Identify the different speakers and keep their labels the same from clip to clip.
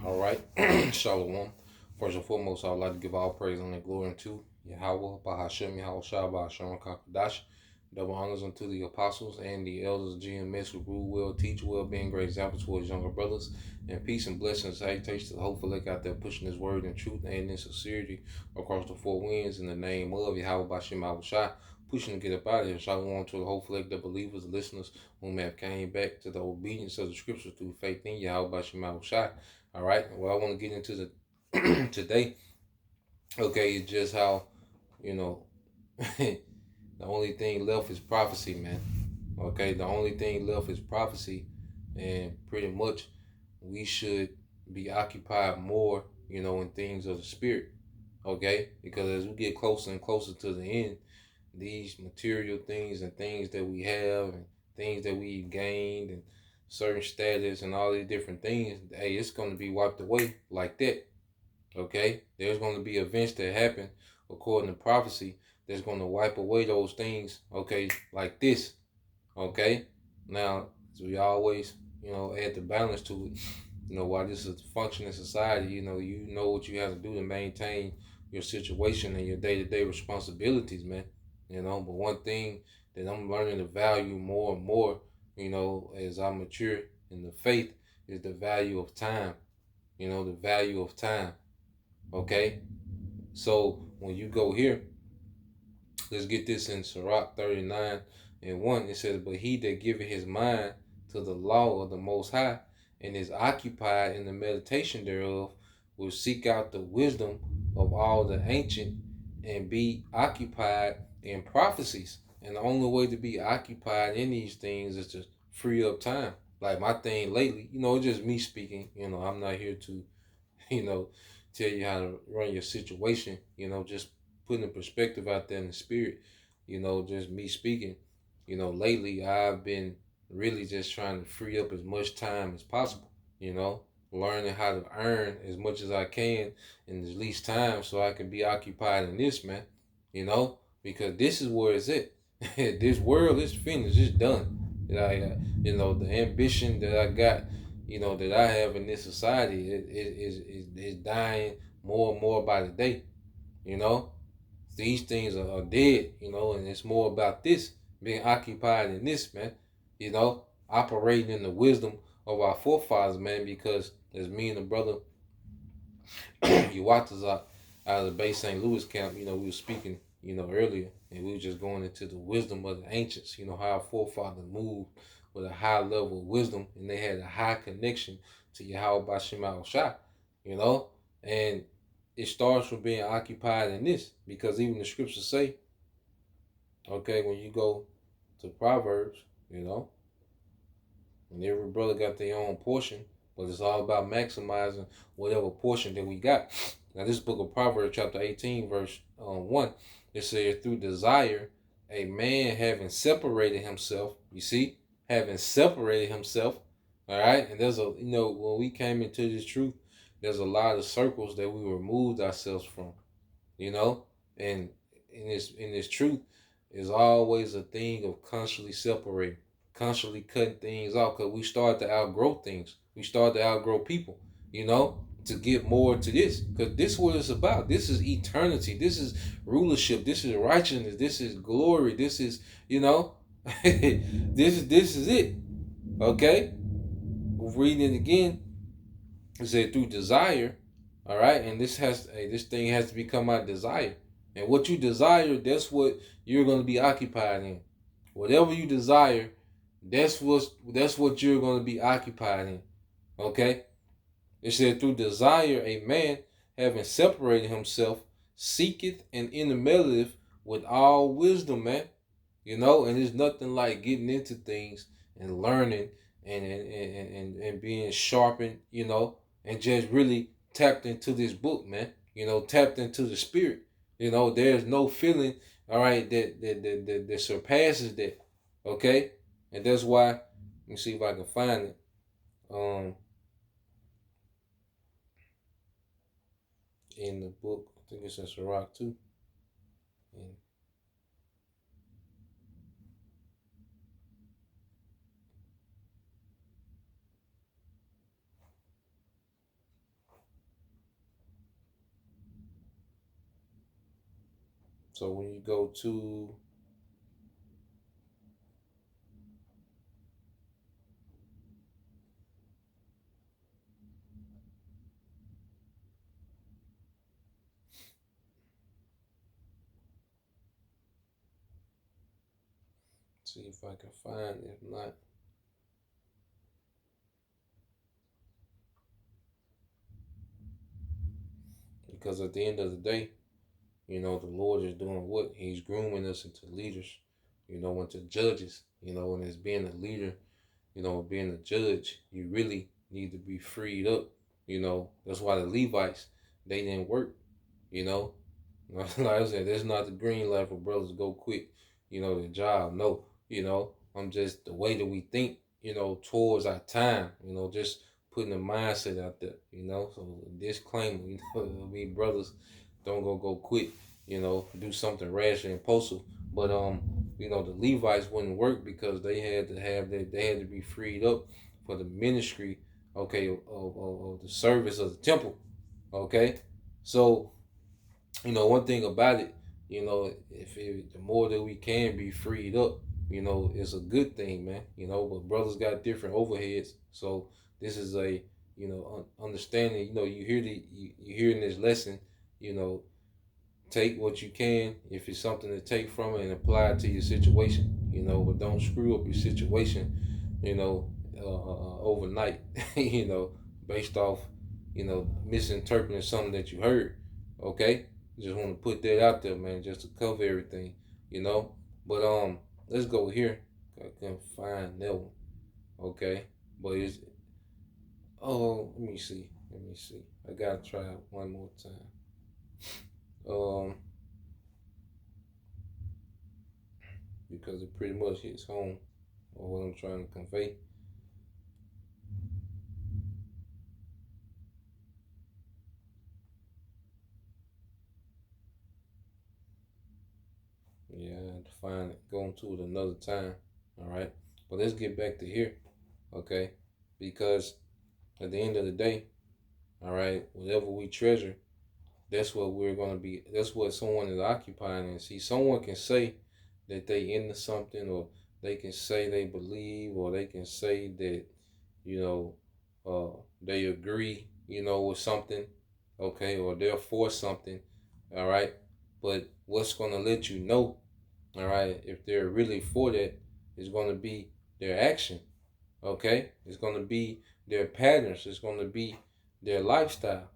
Speaker 1: All right. Shalom. First and foremost, I would like to give all praise and glory unto Yahweh, Bahashem, Yahweh Shah, Bahashem, Kakadash. Double honors unto the apostles and the elders of GMS who rule well, teach well, being great examples to his younger brothers. And peace and blessings, salutations to the hopeful elect out there pushing his word in truth and in sincerity across the four winds in the name of Yahweh, Bahashem, Yahweh Shah. Pushing to get up out of here. Shalom to the hopeful elect, the believers, the listeners who may have came back to the obedience of the scriptures through faith in Yahweh, Bahashem, Yahweh Shah. All right. Well, I want to get into the today. Okay, it's just how you know the only thing left is prophecy, man. Okay, the only thing left is prophecy, and pretty much we should be occupied more, in things of the spirit. Okay, because as we get closer and closer to the end, these material things and things that we have and things that we've gained and certain status and all these different things, hey, it's going to be wiped away like that. Okay, there's going to be events that happen according to prophecy that's going to wipe away those things. Okay, like this. Okay, now as we always add the balance to it. While this is a functioning society, you know what you have to do to maintain your situation and your day-to-day responsibilities, man. But one thing that I'm learning to value more and more, as I mature in the faith, is the value of time. The value of time. Okay, so when you go here, let's get this in Sirach 39:1. It says, "But he that giveth his mind to the law of the Most High, and is occupied in the meditation thereof, will seek out the wisdom of all the ancient, and be occupied in prophecies." And the only way to be occupied in these things is to free up time. Like my thing lately, it's just me speaking. I'm not here to, you know, tell you how to run your situation. Just putting a perspective out there in the spirit. Just me speaking. Lately I've been really just trying to free up as much time as possible. Learning how to earn as much as I can in as least time so I can be occupied in this, man. Because this is where it's at. This world is finished. It's done. The ambition that I got, that I have in this society is dying more and more by the day. You know, these things are dead. And it's more about this being occupied in this, man. Operating in the wisdom of our forefathers, man. Because as me and the brother Uwatazak out of the Bay St. Louis camp, we were speaking, earlier, and we were just going into the wisdom of the ancients. How our forefathers moved with a high level of wisdom, and they had a high connection to Yahweh Bashim Shah, and it starts from being occupied in this, because even the scriptures say, okay, when you go to Proverbs, and every brother got their own portion, but it's all about maximizing whatever portion that we got. Now, this book of Proverbs, chapter 18, verse 1, it says, "Through desire, a man having separated himself," you see, having separated himself, all right? And there's when we came into this truth, there's a lot of circles that we removed ourselves from, and in this truth is always a thing of constantly separating, constantly cutting things off, because we start to outgrow things. We start to outgrow people, to get more to this. Because this is what it's about. This is eternity. This is rulership. This is righteousness. This is glory. This is, this is it. Okay? Reading it again, it said through desire, all right? And this thing has to become our desire. And what you desire, that's what you're going to be occupied in. Whatever you desire, that's what you're going to be occupied in. Okay? It said, "Through desire, a man, having separated himself, seeketh and intermeddleth with all wisdom," man. And there's nothing like getting into things and learning and being sharpened, and just really tapped into this book, man. Tapped into the spirit. There's no feeling, all right, that surpasses that. Okay? And that's why, let me see if I can find it. In the book, I think it's in Sirach too. And So when you go to see if I can find it. If not, because at the end of the day, the Lord is doing what? He's grooming us into leaders, into judges, and as being a leader, being a judge, you really need to be freed up. That's why the Levites, they didn't work, you know. Like I said, that's not the green light for brothers to go quit, the job. No, I'm just the way that we think, towards our time, just putting the mindset out there, So disclaimer, we brothers don't go quit, do something rash and impulsive. But the Levites wouldn't work because they had to have that they had to be freed up for the ministry, okay, of the service of the temple. Okay. So one thing about it, the more that we can be freed up, it's a good thing, man. But brothers got different overheads, so this is a understanding. You hear in this lesson, take what you can if it's something to take from it and apply it to your situation. But don't screw up your situation, overnight. Based off, misinterpreting something that you heard. Okay. Just want to put that out there, man, just to cover everything, But let's go here. I couldn't find that one. Okay. But it's let me see. Let me see. I gotta try it one more time. Because it pretty much hits home on what I'm trying to convey. Yeah, I have to find it. Go into it another time. All right. But let's get back to here. Okay. Because at the end of the day, all right, whatever we treasure, that's what we're going to be. That's what someone is occupying. And see, someone can say that they into something, or they can say they believe, or they can say that, they agree, with something, okay, or they're for something, all right. But what's going to let you know, all right, if they're really for that, is going to be their action, okay? It's going to be their patterns. It's going to be their lifestyle,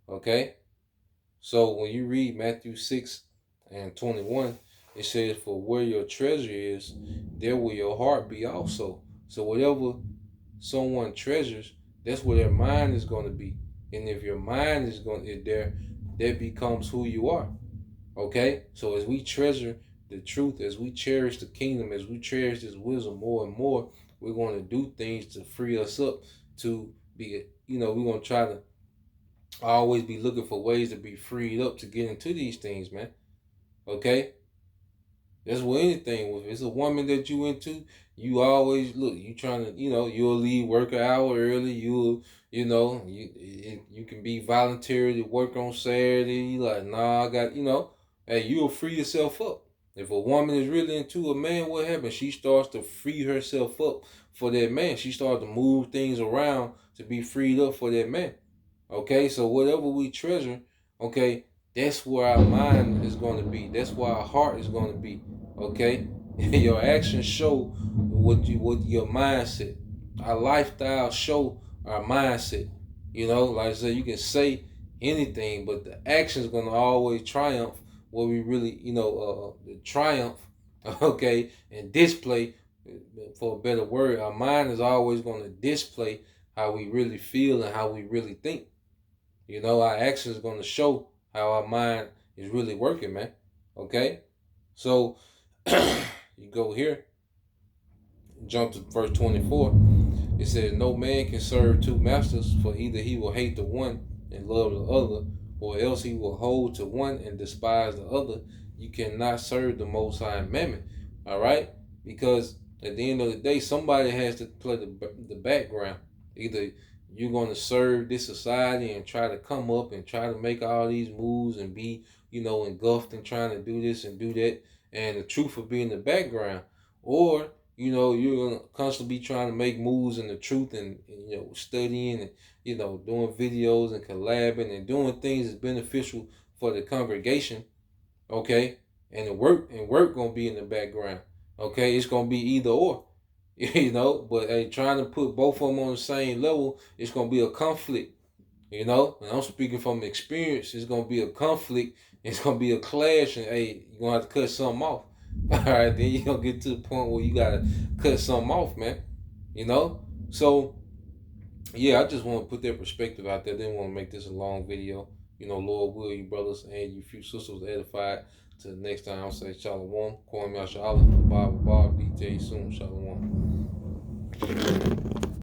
Speaker 1: okay? So when you read Matthew 6 and 21, it says, for where your treasure is, there will your heart be also. So whatever someone treasures, that's where their mind is going to be. And if your mind is going to there, that becomes who you are. Okay? So as we treasure the truth, as we cherish the kingdom, as we cherish this wisdom more and more, we're going to do things to free us up to be, we're going to try to always be looking for ways to be freed up to get into these things, man. Okay? That's with anything. If it's a woman that you into, you always look. You trying to, you'll leave work an hour early. You can be voluntary to work on Saturday. You like, nah, I got, hey, you'll free yourself up. If a woman is really into a man, what happens? She starts to free herself up for that man. She starts to move things around to be freed up for that man. Okay, so whatever we treasure, okay, that's where our mind is going to be. That's where our heart is going to be. Okay, your actions show what your mindset. Our lifestyle show our mindset. Like I said, you can say anything, but the action is going to always triumph. What we really, the triumph, okay, and display. For a better word, our mind is always going to display how we really feel and how we really think. Our actions are going to show how our mind is really working, man. Okay? So, you go here, jump to verse 24. It says, no man can serve two masters, for either he will hate the one and love the other, or else he will hold to one and despise the other. You cannot serve the Most High Mammon. All right? Because at the end of the day, somebody has to play the background. Either you're going to serve this society and try to come up and try to make all these moves and be, engulfed in trying to do this and do that, and the truth will be in the background. Or, you're gonna constantly be trying to make moves in the truth and studying and, doing videos and collabing and doing things that's beneficial for the congregation, okay? And the work gonna be in the background. Okay, it's gonna be either or. But hey, trying to put both of them on the same level, it's gonna be a conflict. And I'm speaking from experience. It's gonna be a conflict. It's gonna be a clash, and hey, you're gonna have to cut something off. All right, then you're gonna get to the point where you gotta cut something off, man. So yeah, I just want to put that perspective out there. Didn't want to make this a long video. Lord will, you brothers and you few sisters edified. Till next time, I'll say Shalom. Kwame Yashala, Bob, DJ soon. Shalom.